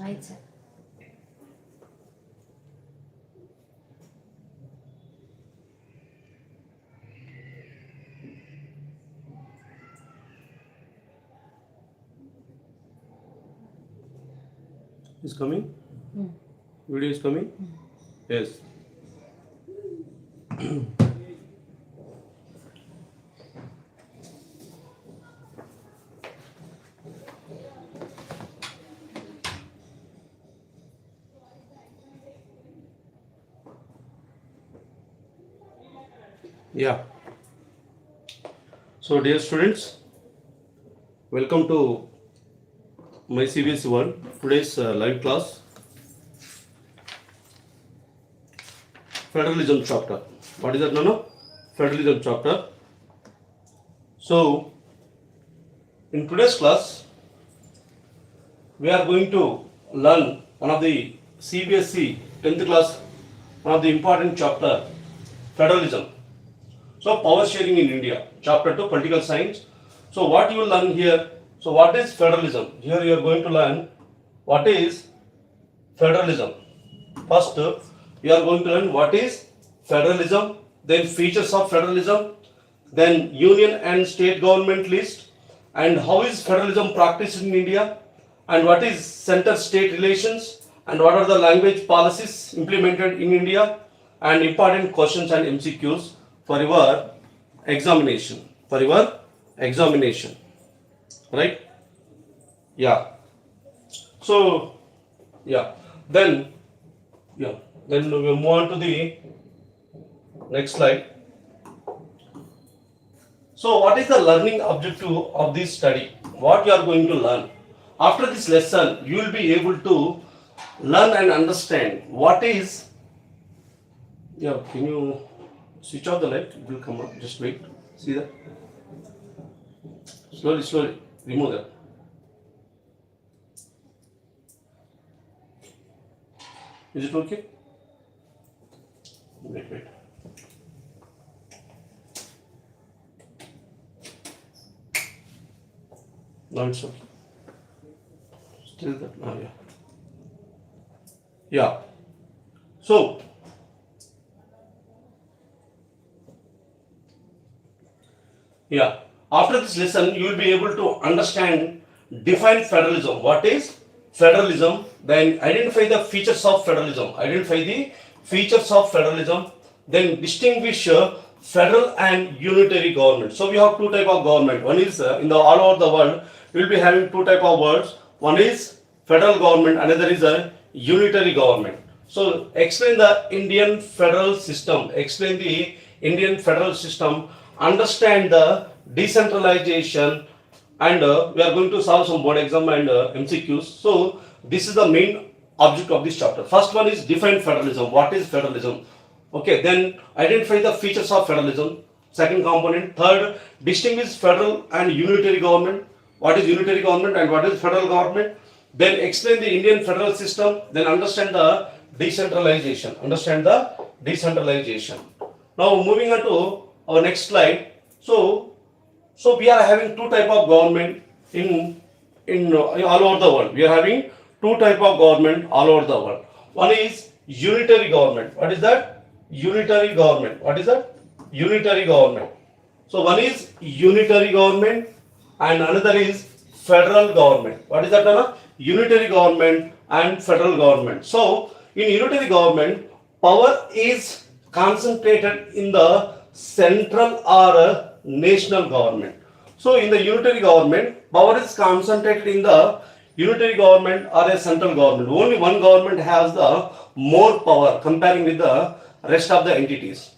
ಆಯ್ತು. Is coming? Video is coming? Yes. Yeah. So dear students, welcome to my CBSE one. Today's live class, Federalism chapter. What is that, Nana? Federalism chapter. So in today's class, we are going to learn one of the CBSE 10th class, one of the important chapter, Federalism. So power sharing in India, chapter 2, political science. So what you will learn here, so what is federalism? Here you are going to learn what is federalism. First, you are going to learn what is federalism, then features of federalism, then union and state government list, and how is federalism practiced in India, and what is center-state relations, and what are the language policies implemented in India, and important questions and MCQs for your examination. Right? Yeah. So then we move on to the next slide. So what is the learning objective of this study? What you are going to learn after this lesson? You will be able to learn and understand what is. Can you switch off the light? It will come up. Just wait. See that? Slowly. Remove that. Is it okay? Wait. Now it's okay. Still that? Oh, yeah. So after this lesson, you will be able to understand, define federalism. What is federalism? Then identify the features of federalism. Then distinguish federal and unitary government. So we have two type of government. One is in the all over the world, we will be having two type of words. One is federal government, another is a unitary government. So explain the Indian federal system. Understand the decentralization, and we are going to solve some board exam and MCQs. So this is the main object of this chapter. First one is define federalism. What is federalism? Okay, then identify the features of federalism. Second component. Third, distinguish federal and unitary government. What is unitary government and what is federal government? Then explain the Indian federal system. Then understand the decentralization. Now moving on to our next slide. So we are having two type of government in all over the world. We are having two type of government all over the world. One is unitary government. What is that? Unitary government. So one is unitary government and another is federal government. What is that, Anna? Unitary government and federal government. So in unitary government, power is concentrated in the central or national government. So in the unitary government, power is concentrated in the unitary government or a central government. Only one government has the more power comparing with the rest of the entities.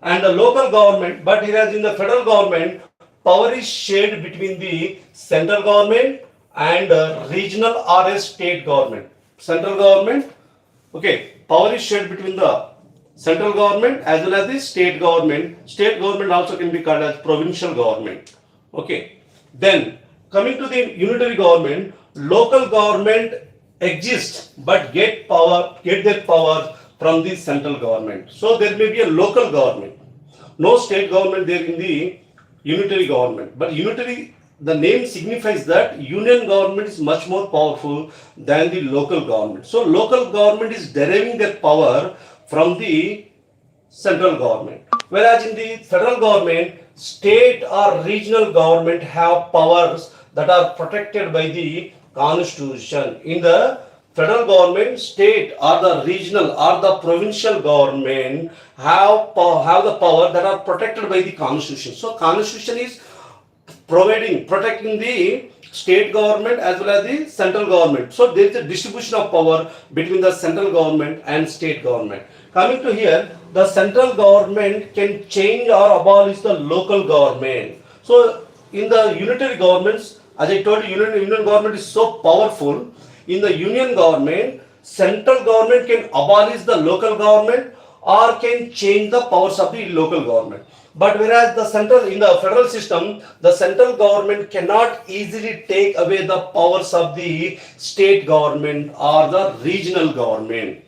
And the local government, but whereas in the federal government, power is shared between the central government and regional or a state government. Central government, okay, power is shared between the central government as well as the state government. State government also can be called as provincial government. Okay. Then coming to the unitary government, local government exists but get their power from the central government. So there may be a local government, no state government there in the unitary government. But unitary, the name signifies that union government is much more powerful than the local government. So local government is deriving their power from the central government. Whereas in the federal government, state or regional government have powers that are protected by the constitution. In the federal government, state or the regional or the provincial government have the power that are protected by the constitution. So constitution is protecting the state government as well as the central government. So there is a distribution of power between the central government and state government. Coming to here, the central government can change or abolish the local government. So in the unitary governments, as I told you, union government is so powerful. In the union government, central government can abolish the local government or can change the powers of the local government. But whereas in the federal system, the central government cannot easily take away the powers of the state government or the regional government.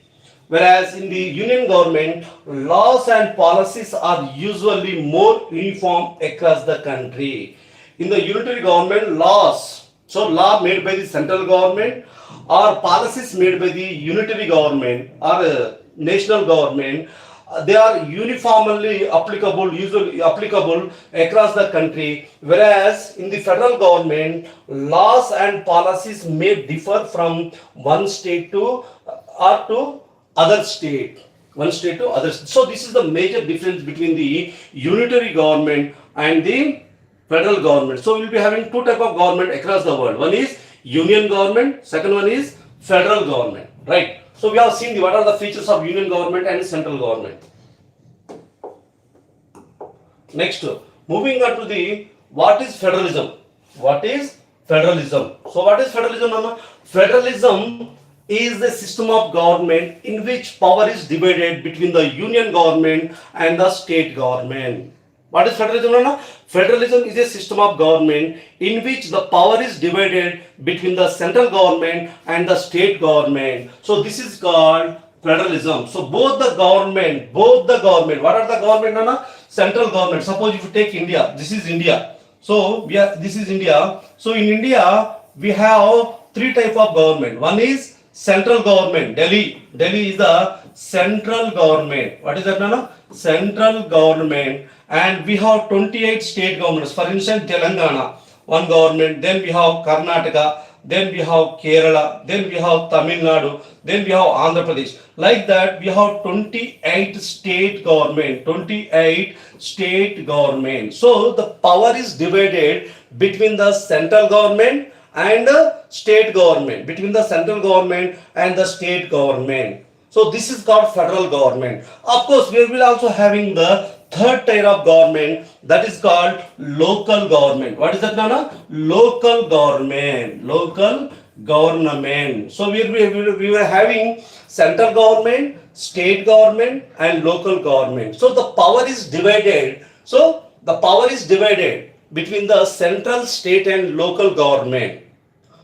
Whereas in the union government, laws and policies are usually more uniform across the country. In the unitary government, law made by the central government or policies made by the unitary government or national government, they are uniformly usually applicable across the country. Whereas in the federal government, laws and policies may differ from one state to other state. So this is the major difference between the unitary government and the federal government. So we will be having two types of government across the world. One is union government, second one is federal government, right? So we have seen what are the features of union government and central government. Next, moving on to the what is federalism? What is federalism? So what is federalism, Mama? Federalism is the system of government in which power is divided between the union government and the state government. What is federalism, Nana? Federalism is a system of government in which the power is divided between the central government and the state government. So this is called federalism. So both the government, what are the government, Nana? Central government. Suppose if you take India, this is India. So this is India. So in India, we have three types of government. One is central government. Delhi is the central government. What is that, Nana? Central government. And we have 28 state governments. For instance, Telangana, one government. Then we have Karnataka. Then we have Kerala. Then we have Tamil Nadu. Then we have Andhra Pradesh. Like that, we have 28 state government. 28 state government. So the power is divided between the central government and the state government. Between the central government and the state government. So this is called federal government. Of course, we will also having the third tier of government, that is called local government. What is that, Nana? Local government. Local government. So we were having central government, state government and local government. So the power is divided. So the power is divided between the central, state and local government.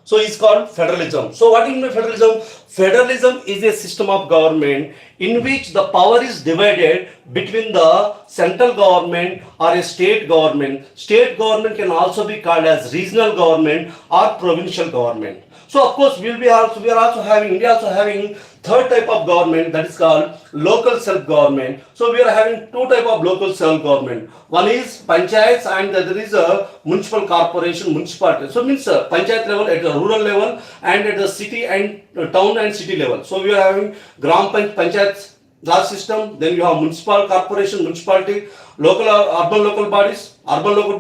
So it's called federalism. So what is federalism? Federalism is a system of government in which the power is divided between the central government or a state government. State government can also be called as regional government or provincial government. So of course India also having third type of government, that is called local self-government. So we are having two type of local self-government. One is panchayats and the other is a municipal corporation, municipality. So means panchayat level, at the rural level and at the city and town and city level. So we are having gram panchayat Raj system, then you have municipal corporation, municipality, urban local bodies and rural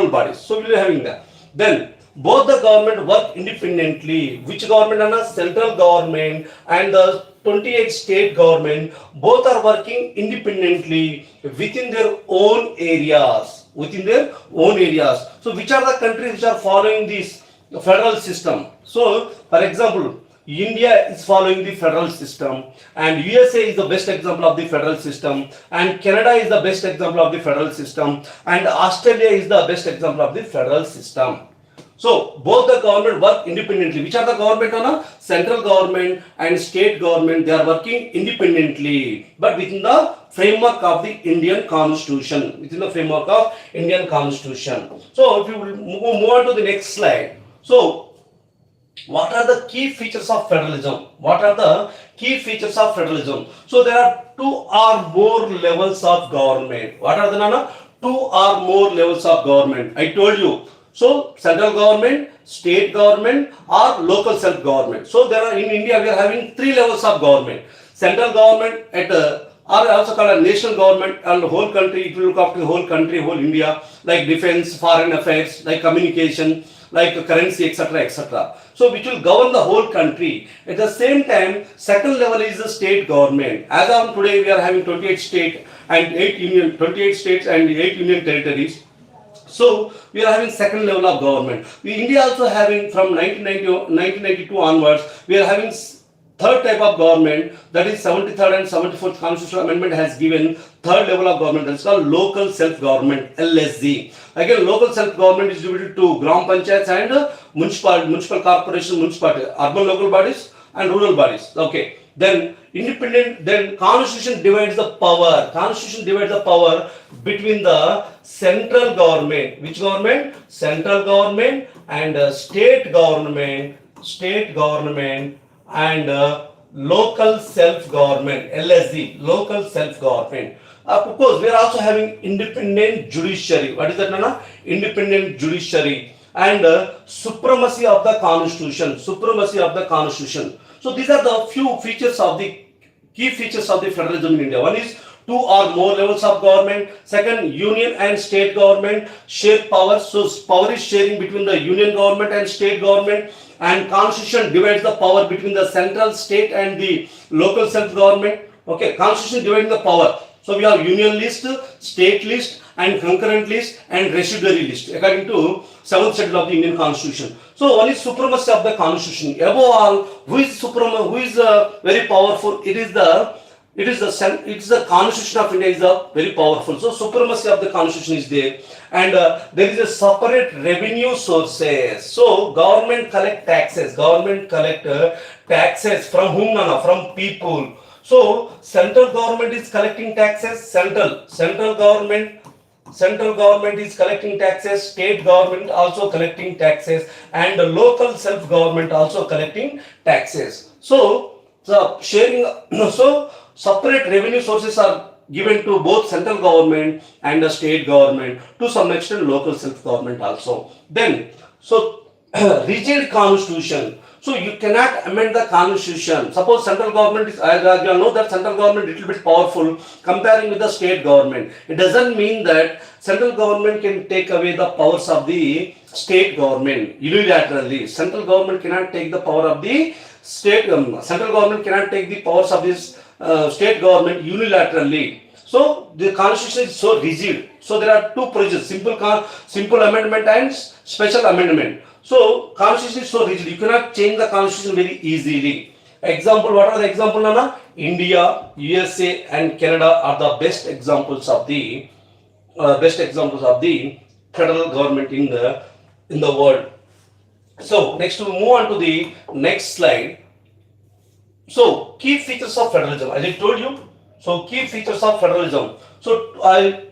bodies. So we are having that. Then both the government work independently. Which government? Anna? Central government and the 28 state government, both are working independently within their own areas. within their own areas. So which are the countries which are following this federal system? So for example, India is following the federal system, and USA is the best example of the federal system, and Canada is the best example of the federal system, and Australia is the best example of the federal system. So both the government work independently. Which are the government? Central government and state government, they are working independently, but within the framework of the Indian Constitution. Within the framework of Indian Constitution. So if you will move on to the next slide. So what are the key features of federalism? What are the key features of federalism? So there are two or more levels of government. What are the two or more levels of government? I told you. So central government, state government, or local self-government. So there are, in India we are having three levels of government. Central government at or also called a national government, and the whole country, it will look after the whole country, whole India, like defense, foreign affairs, like communication, like currency, etc., etc. So which will govern the whole country. At the same time, second level is the state government. As of today, we are having 28 states and 28 states and 8 union territories. So we are having second level of government. India also having from 1992 onwards, we are having third type of government, that is 73rd and 74th constitutional amendment has given third level of government, that is called local self-government, LSG. Again, local self-government is divided to Gram Panchayats and municipal corporation, municipality, urban local bodies and rural bodies. Okay. Then independent, then constitution divides the power. Constitution divides the power between the central government. Which government? Central government and state government and local self-government, LSG, local self-government. Of course, we are also having independent judiciary. What is that, Nana? Independent judiciary and supremacy of the constitution. Supremacy of the constitution. So these are the few features of the key features of the federalism in India. One is two or more levels of government. Second, union and state government share power. So power is sharing between the union government and state government. And constitution divides the power between the central, state and the local self-government. Okay, constitution dividing the power. So we have union list, state list and concurrent list and residuary list according to 7th schedule of the Indian Constitution. So one is supremacy of the Constitution. Above all, who is very powerful? It is the Constitution of India is very powerful. So supremacy of the Constitution is there, and there is a separate revenue sources. So government collect taxes. Government collect taxes from whom? From people. So central government is collecting taxes. Central government is collecting taxes. State government also collecting taxes, and the local self government also collecting taxes. So the sharing. So separate revenue sources are given to both central government and the state government, to some extent local self-government also. Then, so rigid constitution. So you cannot amend the constitution. Suppose central government is, as you all know that central government little bit powerful comparing with the state government. It doesn't mean that central government can take away the powers of the state government unilaterally. Central government cannot take the power of the state, central government cannot take the powers of this state government unilaterally. So the constitution is so rigid. So there are two provisions: simple amendment and special amendment. So constitution is so rigid. You cannot change the constitution very easily. Example: what are the example, Nana? India, USA, and Canada are the best examples of the federal government in the world. So next we move on to the next slide. So key features of federalism, as I told you. So key features of federalism. So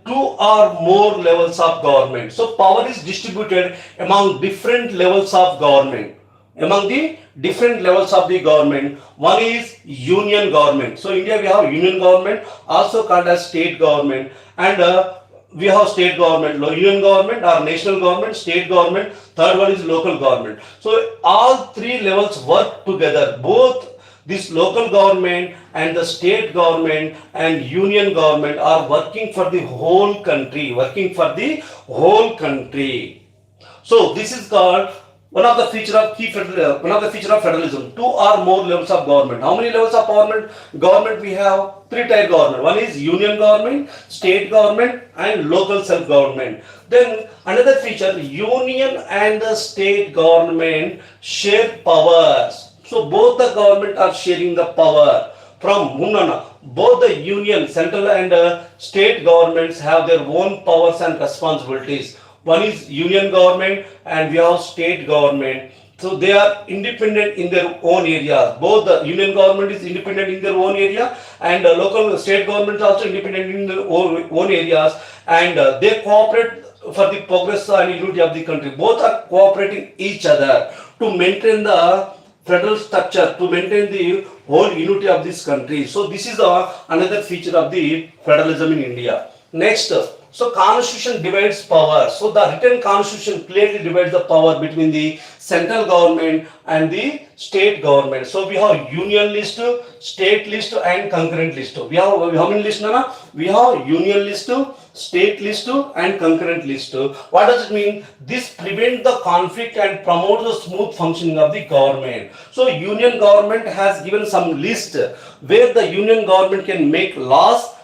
two or more levels of government. So power is distributed among different levels of government. Among the different levels of the government, one is union government. So India we have union government, also called as state government, and we have state government, union government or national government, state government. Third one is local government. So all three levels work together. Both this local government and the state government and union government are working for the whole country. So this is called One of the feature of federalism, two or more levels of government. How many levels of government we have? Three-tier government. One is union government, state government, and local self-government. Then another feature, union and the state government share powers. So both the government are sharing the power from Munana. Both the union, central and state governments have their own powers and responsibilities. One is union government and we have state government. So they are independent in their own areas. Both the union government is independent in their own area and local state government is also independent in their own areas, and they cooperate for the progress and unity of the country. Both are cooperating each other to maintain the federal structure, to maintain the whole unity of this country. So this is another feature of the federalism in India. Next, so constitution divides power. So the written constitution clearly divides the power between the central government and the state government. So we have union list, state list, and concurrent list. We have how many lists, Nana? We have union list, state list, and concurrent list. What does it mean? This prevents the conflict and promotes the smooth functioning of the government. So union government has given some list where the union government can make laws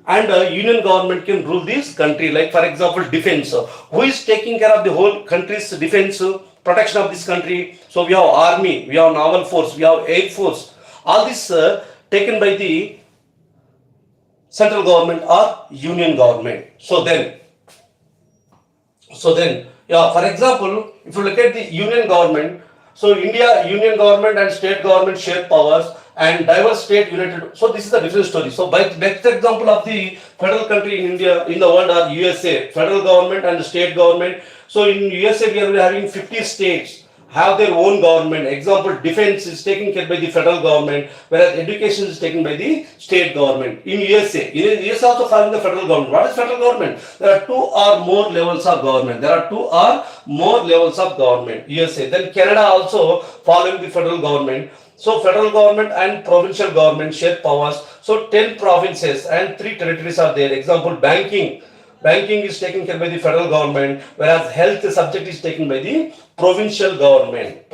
and union government can rule this country. Like for example, defense. Who is taking care of the whole country's defense, protection of this country? So we have army, we have naval force, we have air force. All this taken by the central government or union government. So then, yeah, for example, if you look at the union government, so India, union government and state government share powers and diverse state united. So this is a different story. So by next example of the federal country in India, in the world are USA, federal government and state government. So in USA we are having 50 states have their own government. Example, defense is taken care by the federal government, whereas education is taken by the state government. In USA also following the federal government. What is federal government? There are two or more levels of government. USA. Then Canada also following the federal government. So federal government and provincial government share powers. So 10 provinces and 3 territories are there. Example, banking is taken care by the federal government, whereas health subject is taken by the provincial government.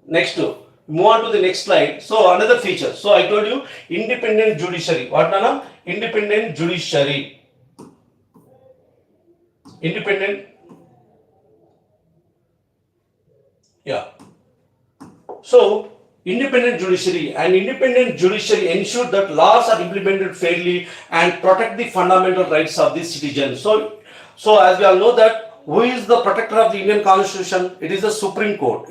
Next, move on to the next slide. So another feature. So I told you independent judiciary. What, Nana? Independent judiciary. So independent judiciary ensure that laws are implemented fairly and protect the fundamental rights of the citizens. So as we all know that who is the protector of the Indian Constitution? It is the Supreme Court.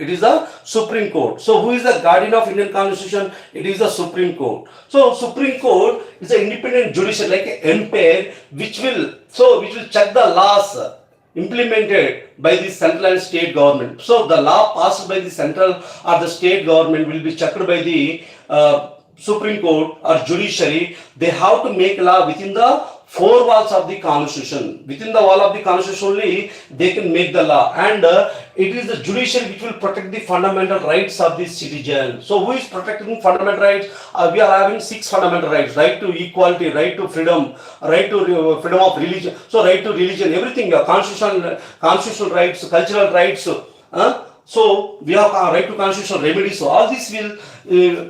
So who is the guardian of Indian Constitution? It is the Supreme Court. So Supreme Court is an independent judiciary, like an umpire, which will check the laws implemented by the central and state government. So the law passed by the central or the state government will be checked by the Supreme Court or judiciary. They have to make law within the four walls of the Constitution. Within the wall of the Constitution only they can make the law, and it is the judiciary which will protect the fundamental rights of the citizen. So who is protecting fundamental rights? We are having 6 fundamental rights: right to equality, right to freedom, right to freedom of religion. So right to religion, everything, constitutional rights, cultural rights. So we have right to constitutional remedies. So all this will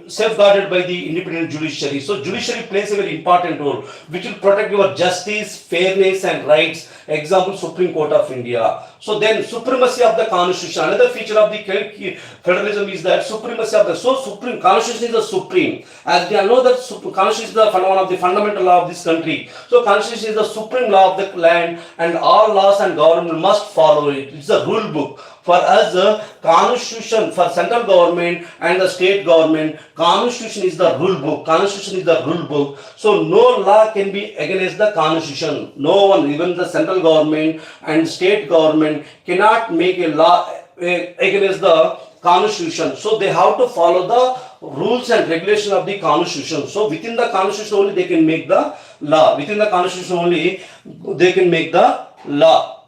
safeguarded by the independent judiciary. So judiciary plays a very important role, which will protect your justice, fairness, and rights. Example, Supreme Court of India. So then supremacy of the Constitution. Another feature of the federalism is that supremacy of the Constitution is the supreme. As we all know that Constitution is one of the fundamental law of this country. So Constitution is the supreme law of the land, and all laws and government must follow it. It's a rule book. For us, the Constitution for central government and the state government, Constitution is the rule book. So no law can be against the Constitution. No one, even the central government and state government, cannot make a law against the Constitution. So they have to follow the rules and regulation of the Constitution. So within the Constitution only they can make the law.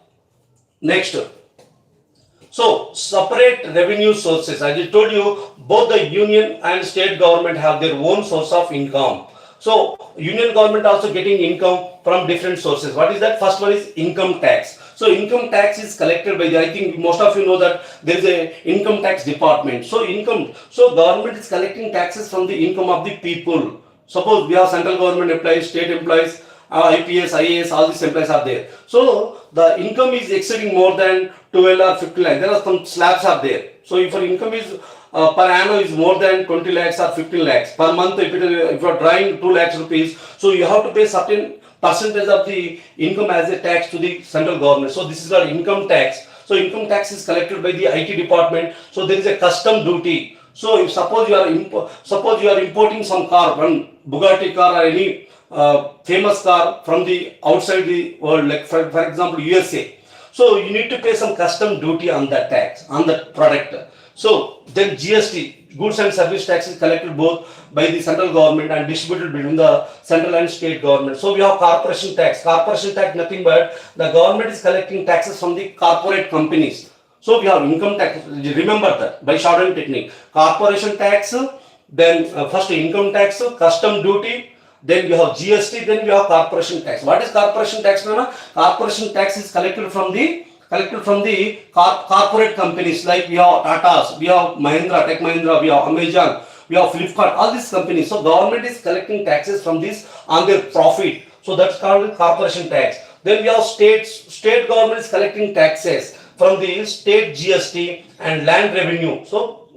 Next. So separate revenue sources. As I told you, both the union and state government have their own source of income. So union government also getting income from different sources. What is that? First one is income tax. So income tax is collected by the, I think most of you know that there is a income tax department. So government is collecting taxes from the income of the people. Suppose we have central government employees, state employees, IPS, IAS, all these employees are there. So the income is exceeding more than 12 or 15 lakhs. There are some slabs are there. So if your income is per annum is more than 20 lakhs or 15 lakhs per month, if you are drawing 2 lakhs rupees, so you have to pay certain percentage of the income as a tax to the central government. So this is called income tax. So income tax is collected by the IT department. So there is a custom duty. So if suppose you are importing some car, one Bugatti car or any famous car from the outside the world, like for example USA. So you need to pay some custom duty on that tax, on that product. So then GST, goods and service tax, is collected both by the central government and distributed between the central and state government. So we have corporation tax. Corporation tax nothing but the government is collecting taxes from the corporate companies. So we have income tax. Remember that by shorthand technique. Corporation tax, then first income tax, custom duty, then we have GST, then we have corporation tax. What is corporation tax, Nana? Corporation tax is collected from the corporate companies, like we have Tatas, we have Mahindra, Tech Mahindra, we have Amazon, we have Flipkart, all these companies. So government is collecting taxes from this on their profit. So that's called corporation tax. Then we have state government is collecting taxes from the state GST and land revenue. So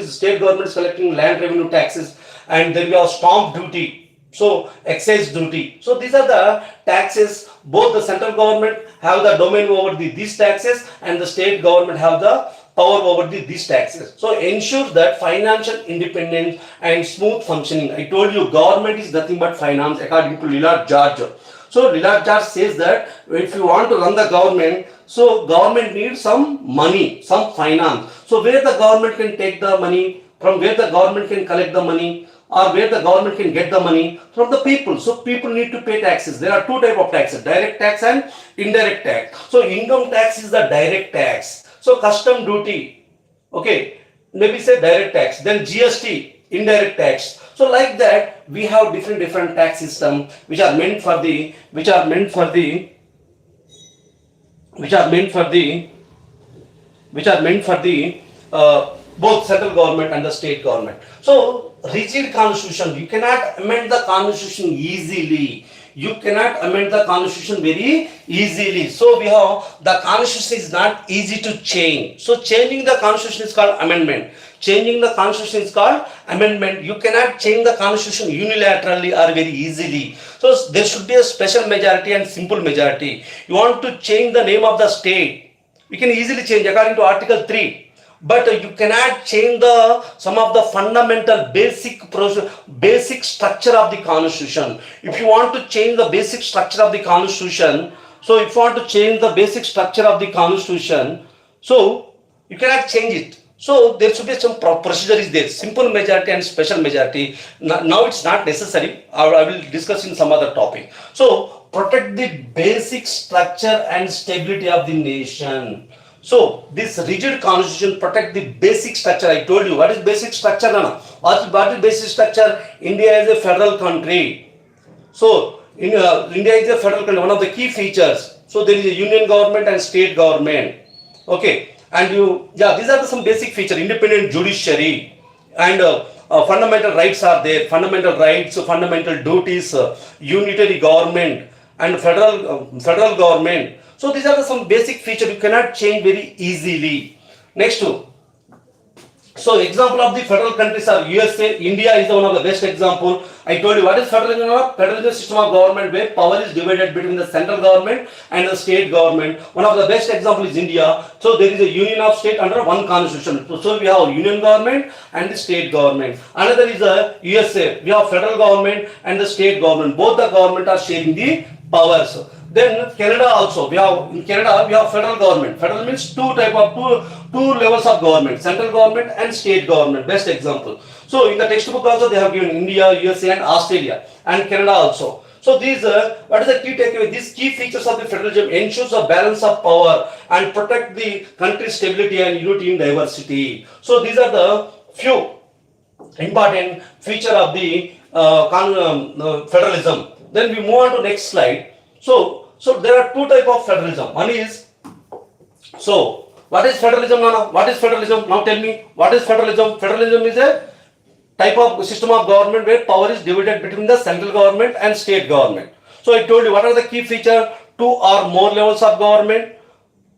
state government is collecting land revenue taxes, and then we have stamp duty. So excise duty. So these are the taxes. Both the central government have the domain over these taxes, and the state government have the power over these taxes. So ensure that financial independence and smooth functioning. I told you government is nothing but finance according to Lillard George. So Lillard George says that if you want to run the government, so government needs some money, some finance. So where the government can take the money, from where the government can collect the money, or where the government can get the money? From the people. So people need to pay taxes. There are two types of taxes, direct tax and indirect tax. So income tax is the direct tax. So custom duty, okay, maybe say direct tax, then GST, indirect tax. So like that we have different tax system which are meant for the both central government and the state government. So rigid constitution, you cannot amend the constitution easily. You cannot amend the constitution very easily. So we have the constitution is not easy to change. So changing the constitution is called amendment. Changing the constitution is called amendment. You cannot change the constitution unilaterally or very easily. So there should be a special majority and simple majority. You want to change the name of the state, you can easily change according to Article 3. But you cannot change some of the fundamental basic structure of the constitution. If you want to change the basic structure of the constitution, so you cannot change it. So there should be some procedure is there, simple majority and special majority. Now it's not necessary. I will discuss in some other topic. So protect the basic structure and stability of the nation. So this rigid constitution protect the basic structure. I told you what is basic structure, Nana? What is basic structure? India is a federal country. So India is a federal country. One of the key features. So there is a union government and state government. Okay, and these are some basic features. Independent judiciary and fundamental rights are there. Fundamental rights, fundamental duties, unitary government and federal government. So these are some basic features you cannot change very easily. Next two. So example of the federal countries are USA. India is one of the best example. I told you what is federalism? Federalism system of government where power is divided between the central government and the state government. One of the best example is India. So there is a union of state under one constitution. So we have union government and the state government. Another is the USA. We have federal government and the state government. Both the government are sharing the powers. Then Canada also, in Canada we have federal government. Federal means two levels of government, central government and state government. Best example. So in the textbook also they have given India, USA and Australia and Canada also. So these, what is the key takeaway? These key features of the federalism ensures a balance of power and protect the country's stability and unity in diversity. So these are the few important feature of the federalism. Then we move on to next slide. So So there are two types of federalism. One is, so what is federalism, Nana? What is federalism? Now tell me, what is federalism? Federalism is a type of system of government where power is divided between the central government and state government. So I told you what are the key features: two or more levels of government,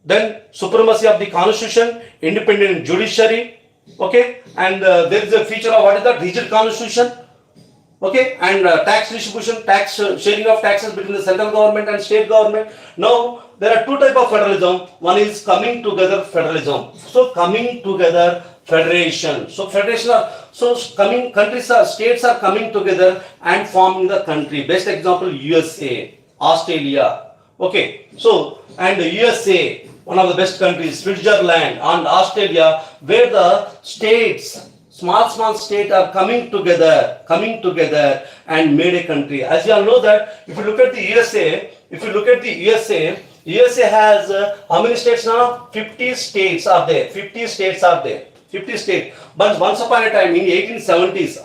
then supremacy of the constitution, independent judiciary, okay, and there is a feature of what is the rigid constitution, okay, and tax distribution, tax sharing of taxes between the central government and state government. Now there are two types of federalism. One is coming together federalism. So coming together federation. So federation are, so coming countries are, states are coming together and forming the country. Best example, USA, Australia, okay. So and USA, one of the best countries, Switzerland and Australia, where the states, small states are coming together and made a country. As you all know that, if you look at the USA, USA has how many states now? 50 states are there. 50 states. But once upon a time in 1870s,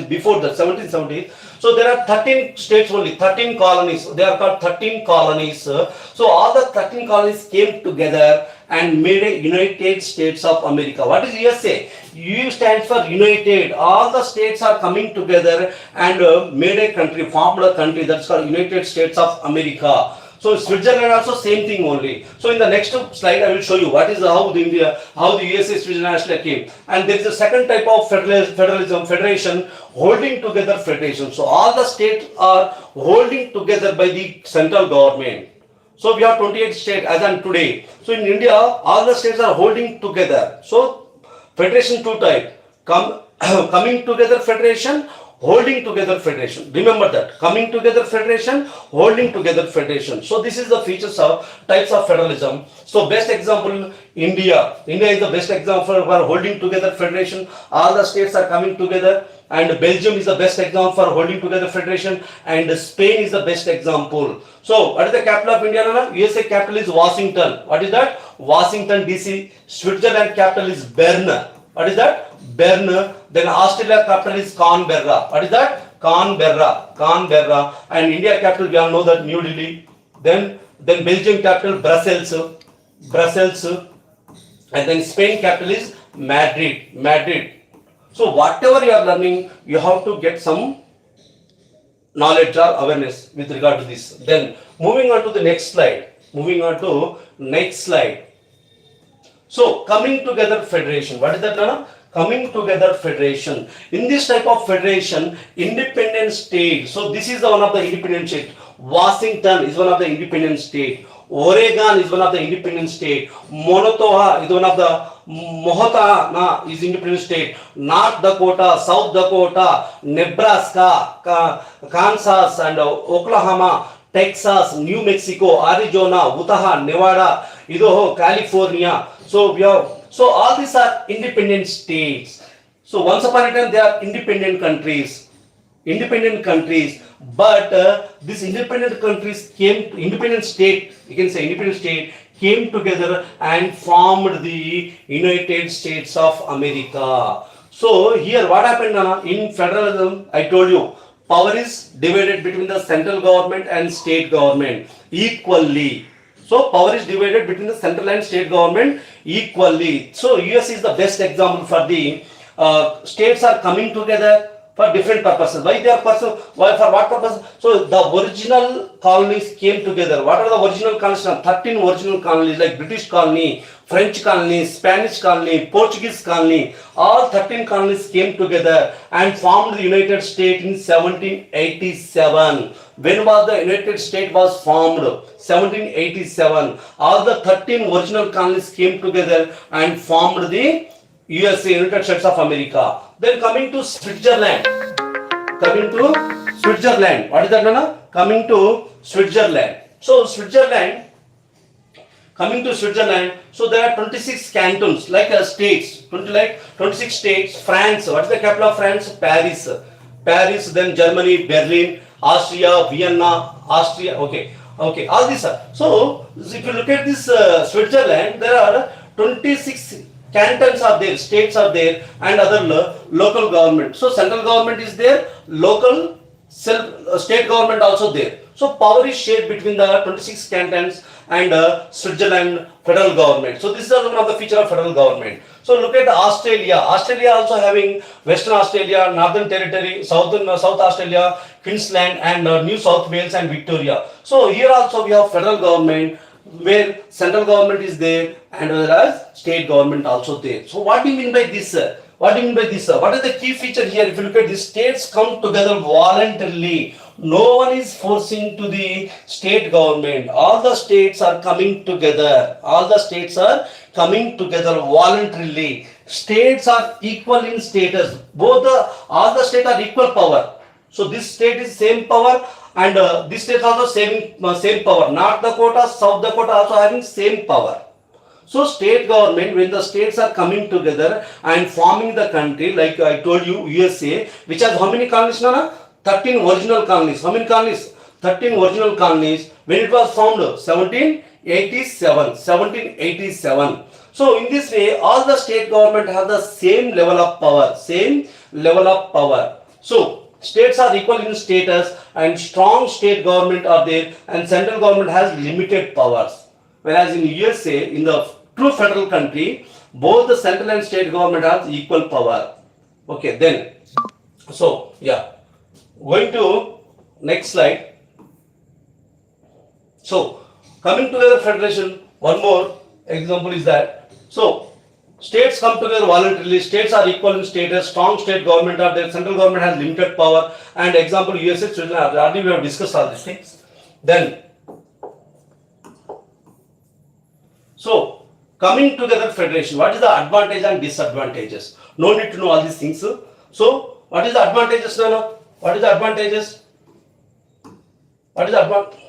before that 1770s, so there are 13 states only, 13 colonies. They are called 13 colonies. So all the 13 colonies came together and made a United States of America. What is USA? U stands for United. All the states are coming together and made a country, formed a country, that's called United States of America. So Switzerland also same thing only. So in the next slide I will show you what is how the USA Switzerland came. And there is a second type of federalism, federation, holding together federation. So all the states are holding together by the central government. So we have 28 states as on today. So in India, all the states are holding together. So federation two type, coming together federation, holding together federation. Remember that, coming together federation, holding together federation. So this is the features of types of federalism. So best example, India is the best example for holding together federation. All the states are coming together, and Belgium is the best example for holding together federation, and Spain is the best example. So what is the capital of India? USA capital is Washington. What is that? Washington DC. Switzerland capital is Bern. What is that? Bern. Then Australia capital is Canberra. What is that? Canberra. And India capital, we all know that, New Delhi. Then Belgium capital Brussels. And then Spain capital is Madrid. So whatever you are learning, you have to get some knowledge or awareness with regard to this. Then moving on to the next slide. So coming together federation. What is that, Lana? Coming together federation. In this type of federation, independent state. So this is one of the independent state. Washington is one of the independent state. Oregon is one of the independent state. Manitoba is one of the is independent state. North Dakota, South Dakota, Nebraska, Kansas, and Oklahoma, Texas, New Mexico, Arizona, Utah, Nevada, Idaho, California. So all these are independent states. So once upon a time they are independent countries. But these independent state came together and formed the United States of America. So here what happened, Nana? In federalism, I told you, power is divided between the central government and state government equally. So power is divided between the central and state government equally. So US is the best example for the states are coming together for different purposes. Why they are for what purpose? So the original colonies came together. What are the original colonies? 13 original colonies, like British colony, French colony, Spanish colony, Portuguese colony. All 13 colonies came together and formed the United States in 1787. When was the United States was formed? 1787. All the 13 original colonies came together and formed the USA, United States of America. Then coming to Switzerland. What is that, Nana? Coming to Switzerland. So coming to Switzerland, so there are 26 cantons, like states, 26 states. France, what is the capital of France? Paris, then Germany, Berlin, Austria, Vienna, okay, all these are. So if you look at this Switzerland, there are 26 cantons are there, states are there, and other local government. So central government is there, local state government also there. So power is shared between the 26 cantons and Switzerland federal government. So this is one of the feature of federal government. So look at Australia. Australia also having Western Australia, Northern Territory, South Australia, Queensland, and New South Wales and Victoria. So here also we have federal government where central government is there and whereas state government also there. So what do you mean by this? What do you mean by this? What is the key feature here? If you look at this, states come together voluntarily. No one is forcing to the state government. All the states are coming together. All the states are coming together voluntarily. States are equal in status. All the states are equal power. So this state is same power and this state also same power. North Dakota, South Dakota also having same power. So state government, when the states are coming together and forming the country, like I told you, USA, which has how many colonies, Nana? 13 original colonies. How many colonies? 13 original colonies. When it was formed? 1787. So in this way, all the state government have the same level of power. So states are equal in status and strong state government are there and central government has limited powers. Whereas in USA, in the true federal country, both the central and state government has equal power. Okay, then, so yeah, going to next slide. So coming together federation, one more example is that, so states come together voluntarily, states are equal in status, strong state government are there, central government has limited power, and example USA, Switzerland, already we have discussed all these things. Then, so coming together federation, what is the advantage and disadvantages? No need to know all these things. So what is the advantages, Nana? What is the advantages? What is the advantage?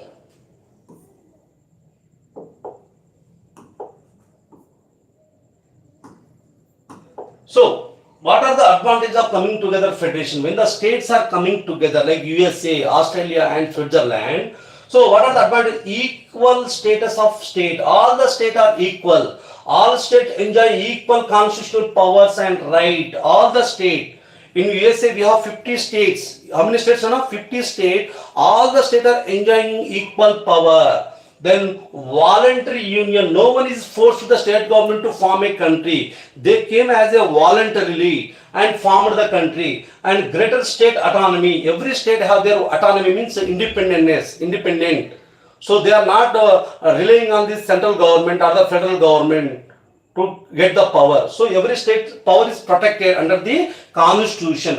So what are the advantages of coming together federation? When the states are coming together like USA, Australia and Switzerland, so what are the advantages? Equal status of state. All the states are equal. All states enjoy equal constitutional powers and right. All the states. In USA we have 50 states. How many states are now? 50 states. All the states are enjoying equal power. Then voluntary union. No one is forced to the state government to form a country. They came as a voluntarily and formed the country. And greater state autonomy. Every state have their autonomy, means independent. So they are not relying on the central government or the federal government to get the power. So every state power is protected under the constitution.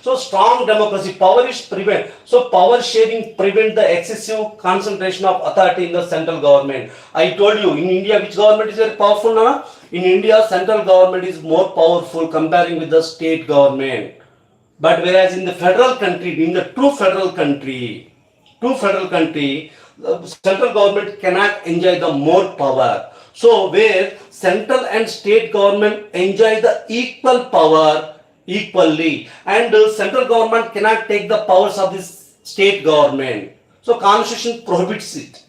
So strong democracy, power is prevent. So power sharing prevent the excessive concentration of authority in the central government. I told you in India which government is very powerful now? In India central government is more powerful comparing with the state government. But whereas in the federal country, in the true federal country, the central government cannot enjoy the more power. So where central and state government enjoy the equal power equally, and the central government cannot take the powers of this state government. So constitution prohibits it.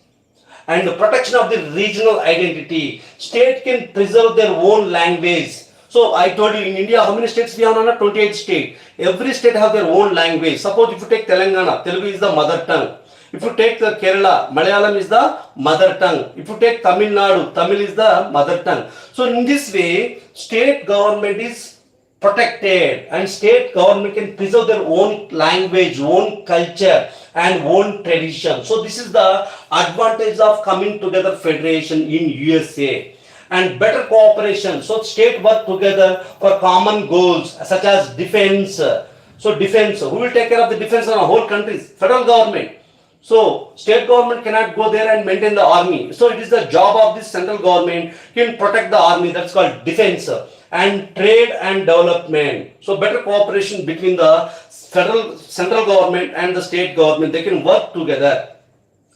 And the protection of the regional identity. State can preserve their own language. So I told you in India how many states we have now? 28 states. Every state have their own language. Suppose if you take Telangana, Telugu is the mother tongue. If you take the Kerala, Malayalam is the mother tongue. If you take Tamil Nadu, Tamil is the mother tongue. So in this way, state government is protected and state government can preserve their own language, own culture and own tradition. So this is the advantage of coming together federation in USA. And better cooperation. So state work together for common goals such as defense. So defense, who will take care of the defense of the whole country? Federal government. So state government cannot go there and maintain the army. So it is the job of this central government can protect the army. That's called defense. And trade and development. So better cooperation between the central government and the state government. They can work together.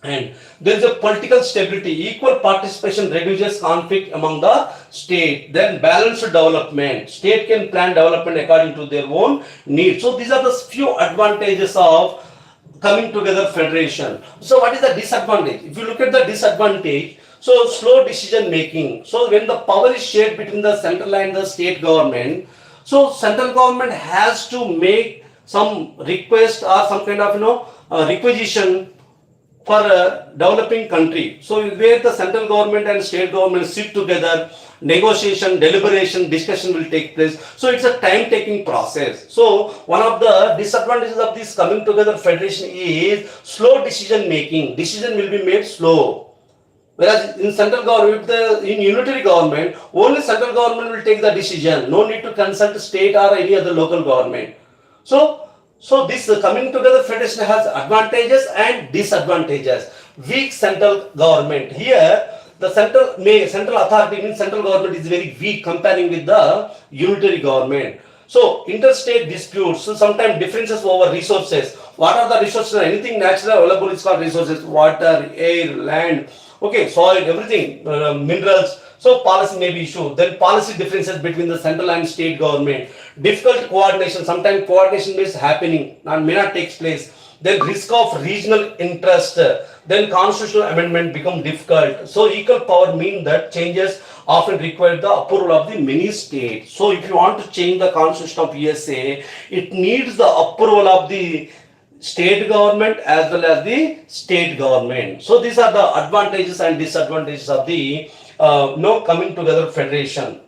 And there is a political stability. Equal participation reduces conflict among the state. Then balanced development. State can plan development according to their own needs. So these are the few advantages of coming together federation. So what is the disadvantage? If you look at the disadvantage, so slow decision making. So when the power is shared between the central and the state government, so central government has to make some request or some kind of requisition for a developing country. So where the central government and state government sit together, negotiation, deliberation, discussion will take place. So it's a time-taking process. So one of the disadvantages of this coming together federation is slow decision making. Decision will be made slow. Whereas in central government, in unitary government, only central government will take the decision. No need to consult state or any other local government. So this coming together federation has advantages and disadvantages. Weak central government. Here the central authority means central government is very weak comparing with the unitary government. So interstate disputes, so sometimes differences over resources. What are the resources? Anything natural available is called resources. Water, air, land, okay, soil, everything, minerals. So policy may be issued. Then policy differences between the central and state government. Difficult coordination. Sometimes coordination is happening and may not take place. Then risk of regional interest. Then constitutional amendment become difficult. So equal power means that changes often require the approval of the many states. So if you want to change the constitution of USA, it needs the approval of the state government as well as the state government. So these are the advantages and disadvantages of the coming together federation.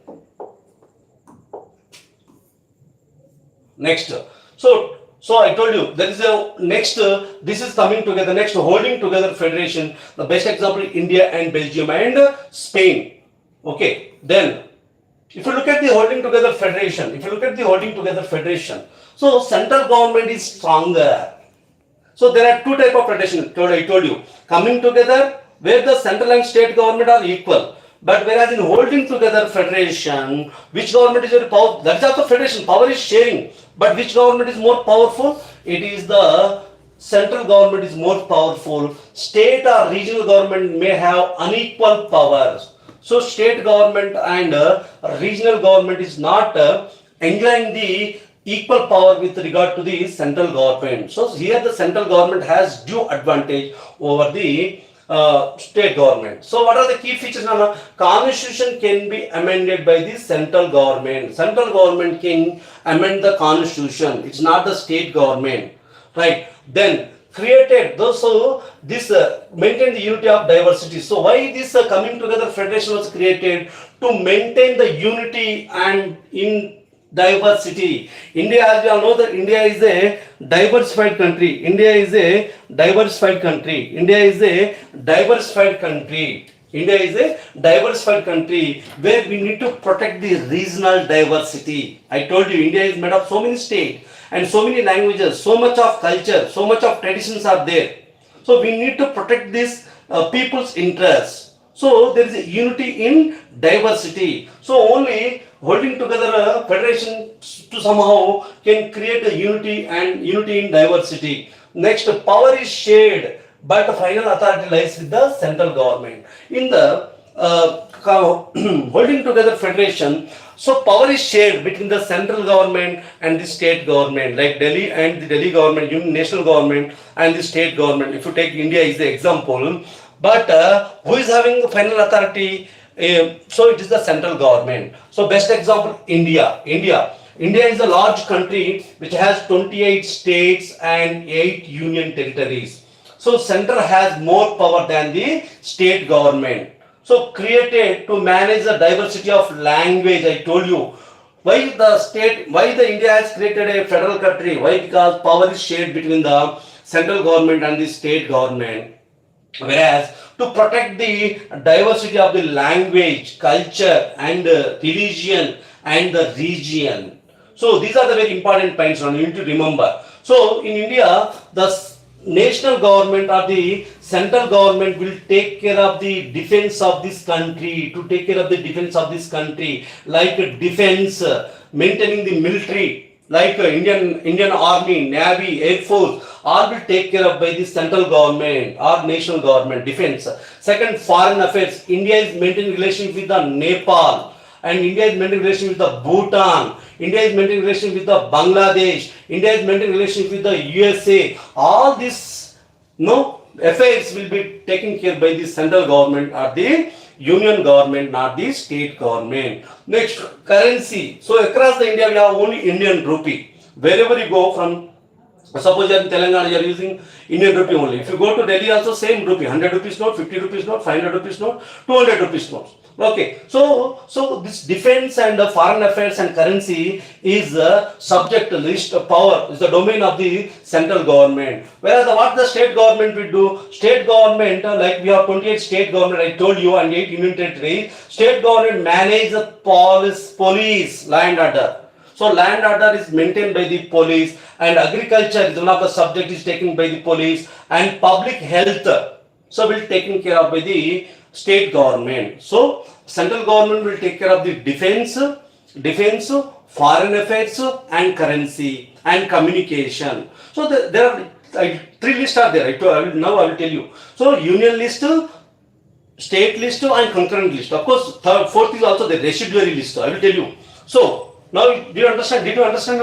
Next, so I told you there is a next. This is coming together. Next, holding together federation. The best example is India and Belgium and Spain. Okay, then if you look at the holding together federation, so central government is stronger. So there are two types of federation. I told you coming together where the central and state government are equal. But whereas in holding together federation, which government is very powerful? That is also federation. Power is sharing. But which government is more powerful? It is the central government is more powerful. State or regional government may have unequal powers. So state government and regional government is not enjoying the equal power with regard to the central government. So here the central government has due advantage over the state government. So what are the key features? Constitution can be amended by the central government. Central government can amend the constitution. It's not the state government, right? Then created so this maintain the unity of diversity. So why this coming together federation was created? To maintain the unity and in diversity. India, as we all know, that India is a diversified country. India is a diversified country where we need to protect the regional diversity. I told you India is made of so many states and so many languages, so much of culture, so much of traditions are there. So we need to protect this people's interests. So there is a unity in diversity. So only holding together a federation to somehow can create a unity and unity in diversity. Next, power is shared, but the final authority lies with the central government. In the holding together federation, so power is shared between the central government and the state government, like Delhi and the Delhi government, national government and the state government. If you take India as the example, but who is having the final authority? So it is the central government. So best example, India. India is a large country which has 28 states and 8 union territories. So center has more power than the state government. So created to manage the diversity of language. I told you why the India has created a federal country. Why? Because power is shared between the central government and the state government. Whereas to protect the diversity of the language, culture and religion and the region. So these are the very important points you need to remember. So in India, the national government or the central government will take care of the defense of this country, like defense, maintaining the military, like Indian Army, Navy, Air Force, all will take care of by the central government or national government, defense. Second, foreign affairs. India is maintaining relations with the Nepal, and India is maintaining relations with the Bhutan. India is maintaining relations with the Bangladesh. India is maintaining relations with the USA. All these affairs will be taken care by the central government or the union government, not the state government. Next, currency. So across the India we have only Indian rupee. Wherever you go from Suppose you are in Telangana, you are using Indian rupee only. If you go to Delhi, also same rupee, 100 rupees note, 50 rupees note, 500 rupees note, 200 rupees notes. Okay, so this defense and foreign affairs and currency is subject list power, is the domain of the central government. Whereas what the state government will do, state government, like we have 28 state government, I told you, and 8 union territories, state government manage the police, land order. So land order is maintained by the police, and agriculture is one of the subject is taken by the police, and public health so will taken care of by the state government. So central government will take care of the defense, foreign affairs and currency and communication. So there are three lists are there. Now I will tell you. So union list, state list and concurrent list. Of course, fourth is also the residuary list. I will tell you. So now, do you understand? Did you understand?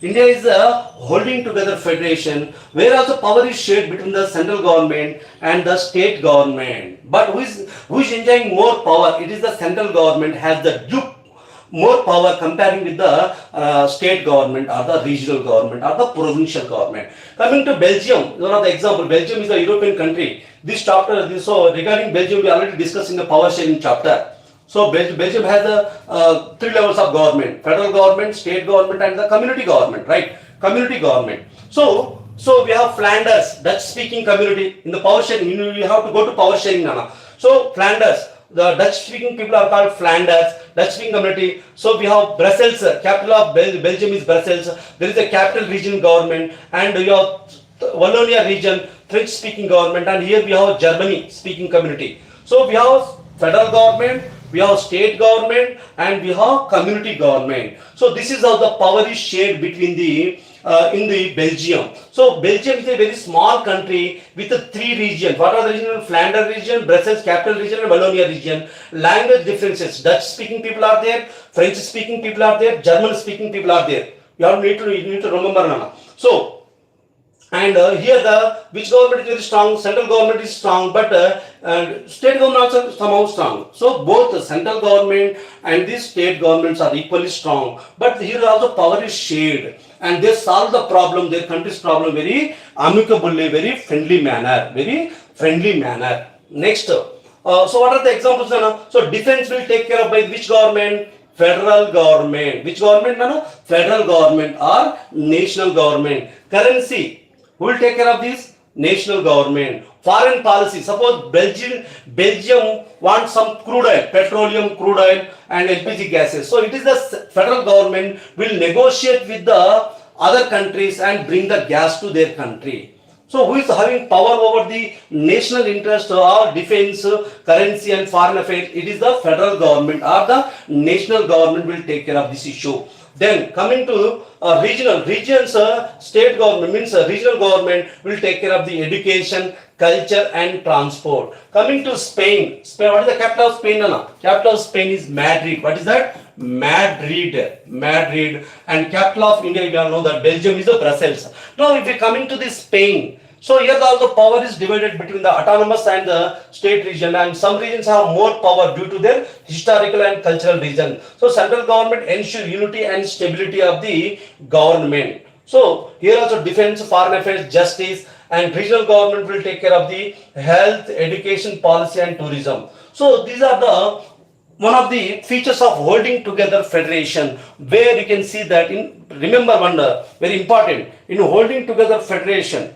India is holding together federation, where also power is shared between the central government and the state government. But who is enjoying more power? It is the central government has the more power comparing with the state government or the regional government or the provincial government. Coming to Belgium, one of the example. Belgium is a European country. This chapter, so regarding Belgium, we already discussed in the power sharing chapter. So Belgium has three levels of government: federal government, state government, and the community government. Right? Community government. So we have Flanders, Dutch-speaking community. In the power sharing, you have to go to power sharing now. So Flanders, the Dutch-speaking people are called Flanders, Dutch-speaking community. So we have Brussels, capital of Belgium is Brussels. There is a capital region government, and you have Wallonia region, French-speaking government, and here we have Germany-speaking community. So we have federal government, we have state government, and we have community government. So this is how the power is shared between the in the Belgium. So Belgium is a very small country with three regions. What are the regions? Flanders region, Brussels capital region, and Wallonia region. Language differences: Dutch-speaking people are there, French-speaking people are there, German-speaking people are there. You need to remember now. So. And here which government is very strong? Central government is strong, but state government also somehow strong. So both the central government and the state governments are equally strong. But here also power is shared, and they solve the problem, their country's problem, very amicably, very friendly manner. Next, so what are the examples? So defense will take care of by which government? Federal government. Which government? Federal government or national government. Currency. Who will take care of this? National government. Foreign policy. Suppose Belgium wants some crude oil, petroleum crude oil and LPG gases. So it is the federal government will negotiate with the other countries and bring the gas to their country. So who is having power over the national interest or defense, currency and foreign affairs? It is the federal government or the national government will take care of this issue. Then coming to regions, state government means regional government will take care of the education, culture and transport. Coming to Spain, what is the capital of Spain? Capital of Spain is Madrid. What is that? Madrid. And capital of India, you all know that Belgium is the Brussels. Now if we coming to the Spain, so here also power is divided between the autonomous and the state region, and some regions have more power due to their historical and cultural region. So central government ensure unity and stability of the government. So here also defense, foreign affairs, justice, and regional government will take care of the health, education, policy and tourism. So these are the one of the features of holding together federation, where you can see that remember one very important, in holding together federation,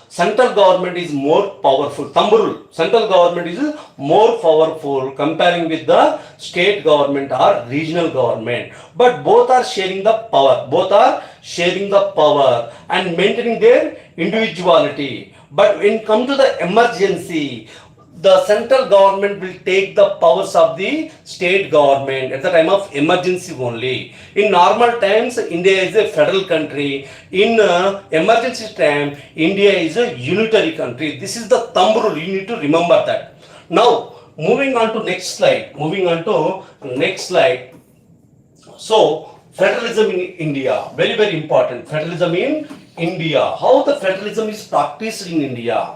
central government is more powerful. Thumb rule, central government is more powerful comparing with the state government or regional government. But both are sharing the power. And maintaining their individuality. But when it comes to the emergency, the central government will take the powers of the state government at the time of emergency only. In normal times, India is a federal country. In emergency time, India is a unitary country. This is the thumb rule. You need to remember that. Now, moving on to next slide. So, federalism in India, very, very important. Federalism in India. How the federalism is practiced in India?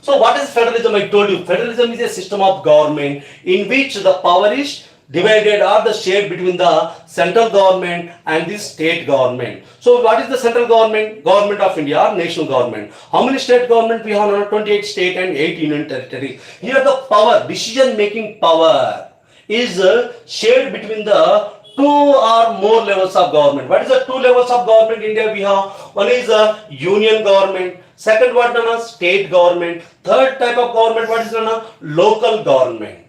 So what is federalism? I told you, federalism is a system of government in which the power is divided or the shared between the central government and the state government. So what is the central government? Government of India or national government. How many state government we have now? 28 state and 8 union territories. Here the power, decision making power is shared between the two or more levels of government. What is the two levels of government in India we have? One is a union government. Second what known as state government. Third type of government what is known as local government.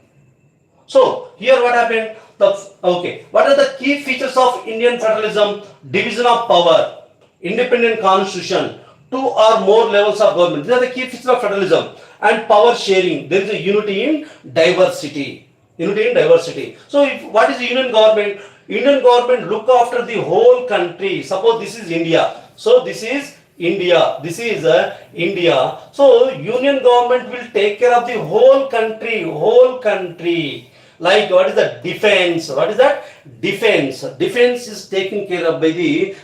So here what happened? What are the key features of Indian federalism? Division of power, independent constitution, two or more levels of government. These are the key features of federalism. And power sharing. There is a unity in diversity. Unity in diversity. So what is the union government? Union government look after the whole country. Suppose this is India. So this is India. This is India. So union government will take care of the whole country. Whole country. Like what is the defense? What is that? Defense. Defense is taken care of by the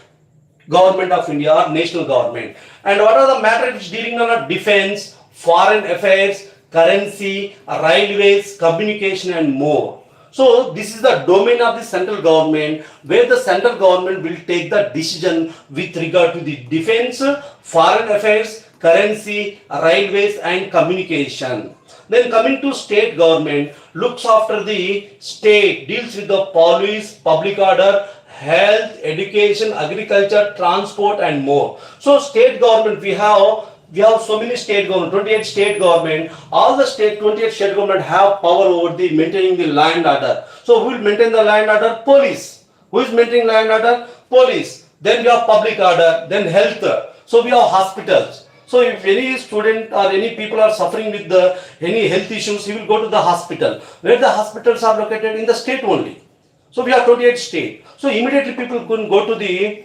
government of India or national government. And what are the matters dealing on defense, foreign affairs, currency, railways, communication and more. So this is the domain of the central government, where the central government will take the decision with regard to the defense, foreign affairs, currency, railways and communication. Then coming to state government, looks after the state, deals with the police, public order, health, education, agriculture, transport and more. So state government we have so many state government, 28 state government. All the 28 state government have power over the maintaining the law and order. So who will maintain the law and order? Police. Who is maintaining law and order? Police. Then we have public order, then health. So we have hospitals. So if any student or any people are suffering with any health issues, he will go to the hospital. Where the hospitals are located? In the state only. So we have 28 state. So immediately people can go to the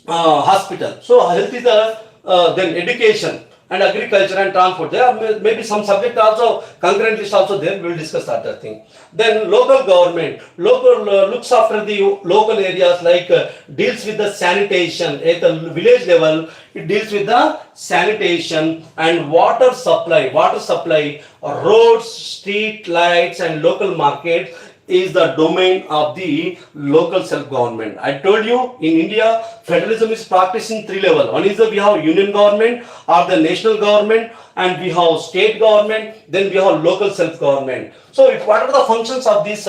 hospital. So health is then education and agriculture and transport. There are maybe some subject also, concurrent list also there, we will discuss that thing. Then local government, looks after the local areas, like deals with the sanitation at the village level. It deals with the sanitation and water supply, roads, street lights and local markets is the domain of the local self-government. I told you in India, federalism is practiced in three levels. One is we have union government or the national government, and we have state government, then we have local self-government. So what are the functions of this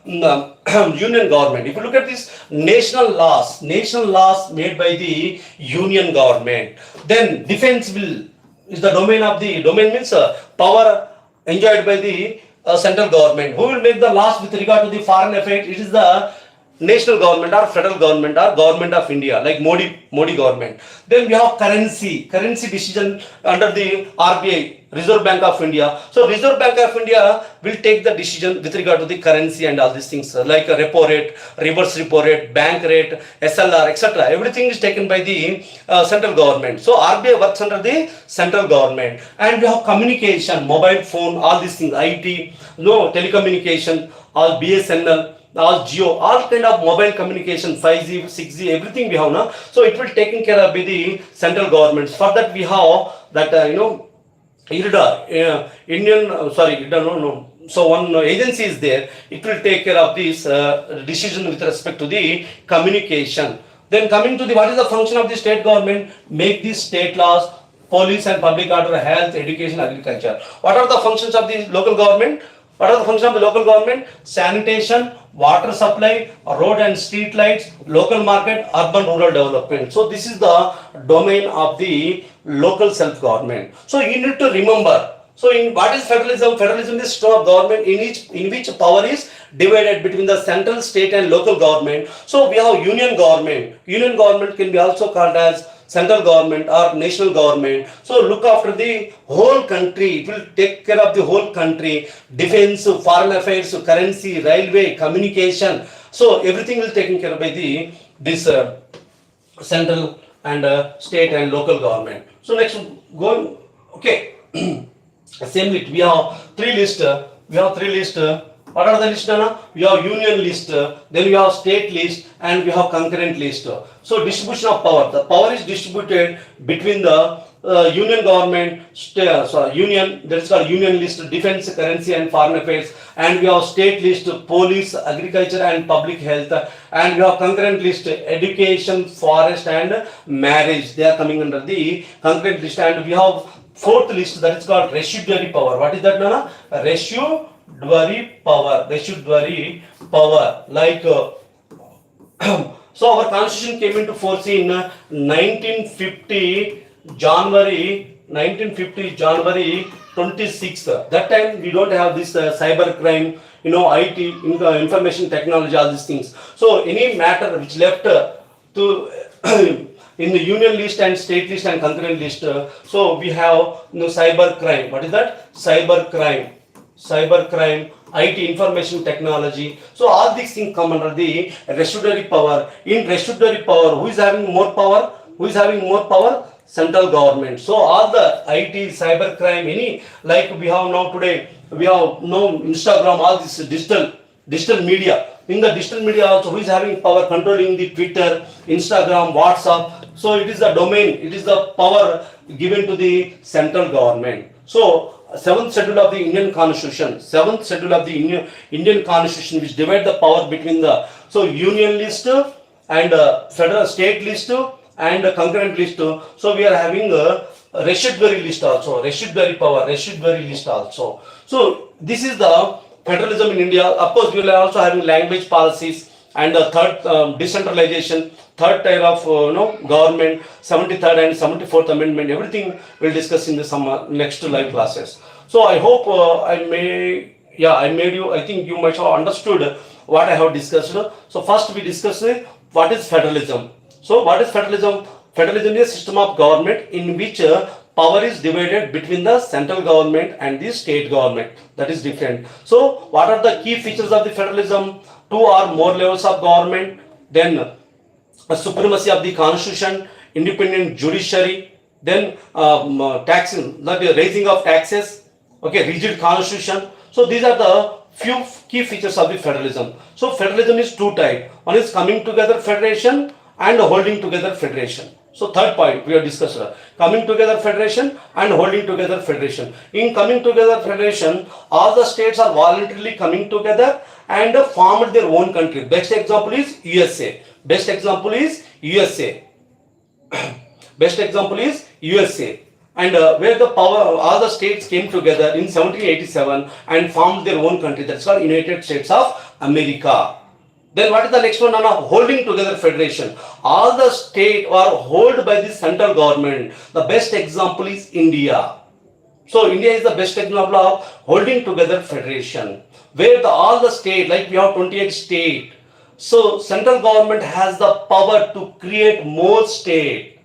union government? If you look at this national laws made by the union government, then defense will is the domain means power enjoyed by the central government. Who will make the laws with regard to the foreign affairs? It is the national government or federal government or government of India, like Modi government. Then we have currency decision under the RBI, Reserve Bank of India. So Reserve Bank of India will take the decision with regard to the currency and all these things, like a repo rate, reverse repo rate, bank rate, SLR, etc. Everything is taken by the central government. So RBI works under the central government. And we have communication, mobile phone, all these things, IT, telecommunication, all BSNL, all Geo, all kind of mobile communication, 5G, 6G, everything we have now. So it will taken care of by the central governments. For that we have that IRDA, So one agency is there. It will take care of this decision with respect to the communication. Then coming to what is the function of the state government? Make these state laws, police and public order, health, education, agriculture. What are the functions of the local government? What are the functions of the local government? Sanitation, water supply, road and street lights, local market, urban rural development. So this is the domain of the local self-government. So you need to remember. So in what is federalism? Federalism is system of government in which power is divided between the central, state and local government. So we have union government. Union government can be also called as central government or national government. So look after the whole country. It will take care of the whole country. Defense, foreign affairs, currency, railway, communication. So everything will taken care of by this central and state and local government. So next okay. Same list. We have three lists. What are the list? We have union list, then we have state list, and we have concurrent list. So distribution of power. The power is distributed between the union government, union, that is called union list, defense, currency and foreign affairs, and we have state list, police, agriculture and public health, and we have concurrent list, education, forest and marriage. They are coming under the concurrent list, and we have fourth list, that is called residuary power. What is that, Nana? Residuary power, like so our constitution came into force in 1950 January 26th. That time we don't have this cyber crime, IT, information technology, all these things. So any matter which left to in the union list and state list and concurrent list, so we have cyber crime. What is that? Cyber crime, IT, information technology. So all these things come under the residuary power. In residuary power, who is having more power? Central government. So all the IT, cyber crime, any, like we have now today, we have now Instagram, all this digital media. In the digital media also, who is having power controlling the Twitter, Instagram, WhatsApp? So it is the domain, it is the power given to the central government. So 7th schedule of the Indian Constitution, Indian Constitution, which divide the power between the union list and federal state list and concurrent list. So we are having a residuary list also, residuary list also. So this is the federalism in India. Of course, we are also having language policies and the third decentralization, third tier of government, 73rd and 74th amendment. Everything we'll discuss in the next live classes. So I hope I think you might have understood what I have discussed. So first we discussed what is federalism. So what is federalism? Federalism is a system of government in which power is divided between the central government and the state government. That is different. So what are the key features of the federalism? 2 or more levels of government, then a supremacy of the constitution, independent judiciary, then taxing, that is raising of taxes, rigid constitution. So these are the few key features of the federalism. So federalism is 2 types. One is coming together federation and holding together federation. So third point we have discussed, coming together federation and holding together federation. In coming together federation, all the states are voluntarily coming together and formed their own country. Best example is USA. And where the power, all the states came together in 1787 and formed their own country. That's called United States of America. Then what is the next one? Holding together federation. All the states are held by the central government. The best example is India. So India is the best example of holding together federation, where all the states, like we have 28 states. So central government has the power to create more states.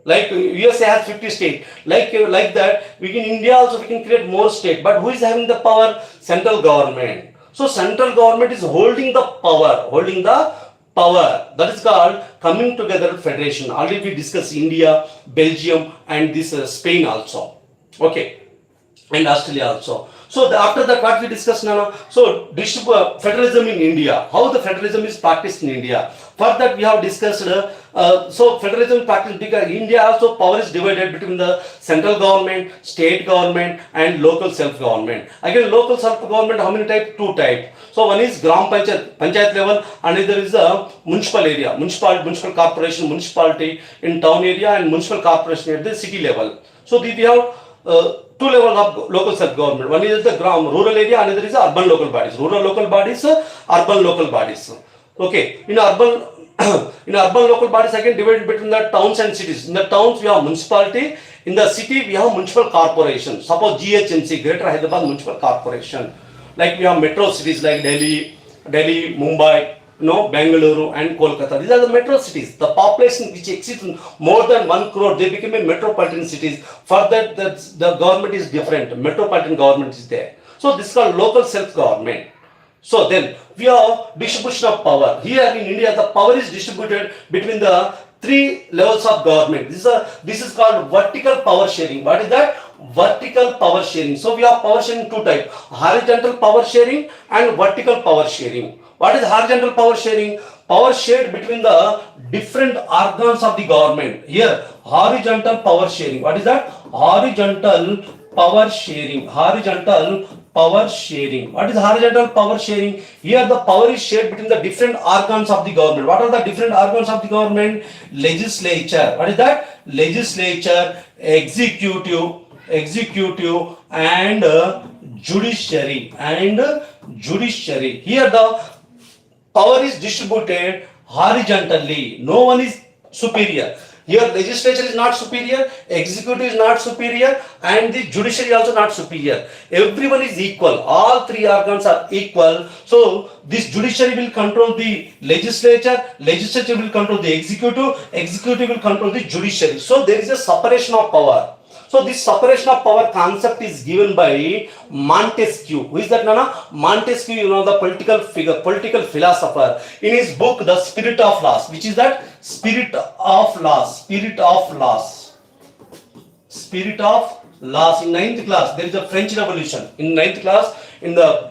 Like USA has 50 states. Like that, in India also we can create more states. But who is having the power? Central government. So central government is holding the power. That is called coming together federation. Already we discussed India, Belgium and this Spain also. And Australia also. So after that, what we discussed now? So federalism in India. How the federalism is practiced in India. For that we have discussed. So federalism practiced because India also power is divided between the central government, state government and local self-government. Again, local self-government, how many types? 2 types. So one is Gram Panchayat level, another is a municipal area, municipal corporation, municipality in town area and municipal corporation at the city level. So we have 2 levels of local self-government. One is the rural area, another is urban local bodies. Rural local bodies, urban local bodies. In urban local bodies, again divided between the towns and cities. In the towns we have municipality. In the city we have municipal corporation. Suppose GHMC, Greater Hyderabad Municipal Corporation. Like we have metro cities like Delhi, Mumbai, Bengaluru and Kolkata. These are the metro cities. The population which exceeds more than 1 crore, they become a metropolitan cities. For that, the government is different. Metropolitan government is there. So this is called local self-government. So then we have distribution of power. Here in India, the power is distributed between the three levels of government. This is called vertical power sharing. What is that? Vertical power sharing. So we have power sharing two types: horizontal power sharing and vertical power sharing. What is horizontal power sharing? Power shared between the different organs of the government. Here, horizontal power sharing. What is that? Horizontal power sharing. Horizontal power sharing. What is horizontal power sharing? Here the power is shared between the different organs of the government. What are the different organs of the government? Legislature. What is that? Legislature, executive, and judiciary. Here the power is distributed horizontally. No one is superior. Here legislature is not superior, executive is not superior, and the judiciary also not superior. Everyone is equal. All three organs are equal. So this judiciary will control the legislature will control the executive will control the judiciary. So there is a separation of power. So this separation of power concept is given by Montesquieu. Who is that, Nana? Montesquieu, you know, the political figure, political philosopher. In his book, The Spirit of Laws. Which is that? Spirit of Laws. Spirit of Laws. Spirit of Laws. In 9th class, there is a French Revolution. In 9th class, in the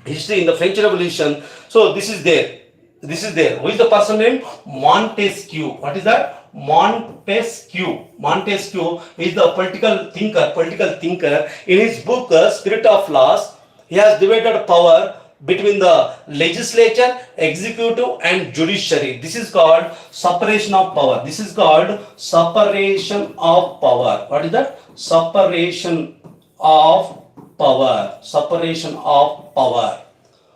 history in the French Revolution. So this is there. This is there. Who is the person named? Montesquieu. What is that? Montesquieu. Montesquieu is the political thinker. In his book, Spirit of Laws, he has divided power between the legislature, executive, and judiciary. This is called separation of power. This is called separation of power. What is that? Separation of power. Separation of power.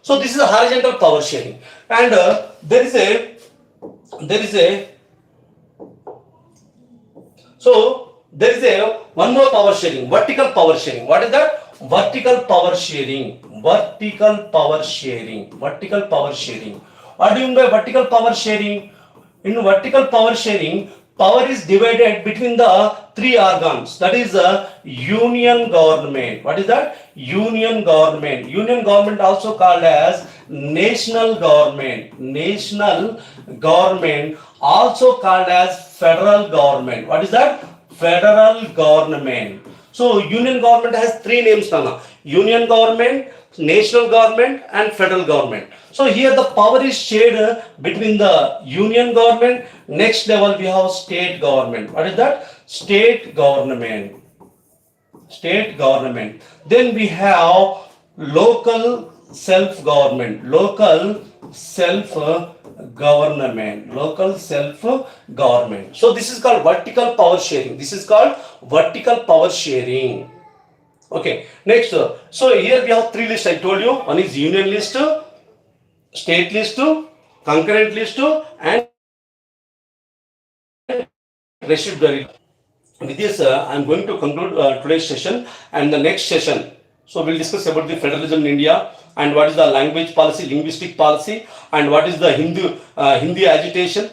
So this is a horizontal power sharing, and there is a one more power sharing, vertical power sharing. What is that? Vertical power sharing. Vertical power sharing. Vertical power sharing. What do you mean by vertical power sharing? In vertical power sharing, power is divided between the three organs. That is the union government. What is that? Union government. Union government also called as national government. National government also called as federal government. What is that? Federal government. So union government has three names, Nana. Union government, national government, and federal government. So here the power is shared between the union government. Next level we have state government. What is that? State government. State government. Then we have local self-government. Local self-government. Local self-government. So this is called vertical power sharing. This is called vertical power sharing. Okay. Next. So here we have three lists I told you. One is union list, state list, concurrent list, and residuary. With this, I am going to conclude today's session and the next session. So we'll discuss about the federalism in India and what is the language policy, linguistic policy, and what is the Hindi agitation,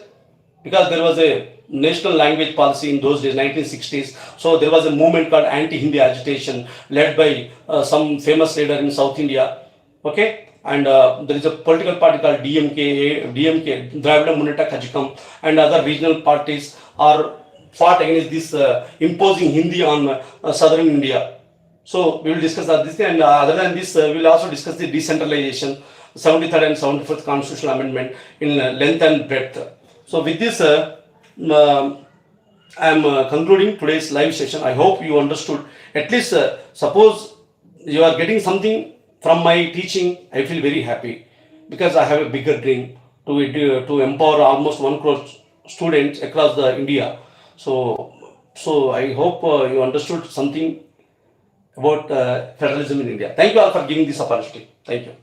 because there was a national language policy in those days, 1960s. So there was a movement called anti-Hindi agitation led by some famous leader in South India. Okay, and there is a political party called DMK, Dravida Muneta Kazhagam, and other regional parties are fought against this imposing Hindi on southern India. So we will discuss this, and other than this, we will also discuss the decentralization, 73rd and 74th constitutional amendment in length and breadth. So with this, I am concluding today's live session. I hope you understood. At least suppose you are getting something from my teaching, I feel very happy, because I have a bigger dream to empower almost 1 crore students across the India. So I hope you understood something about federalism in India. Thank you all for giving this opportunity. Thank you.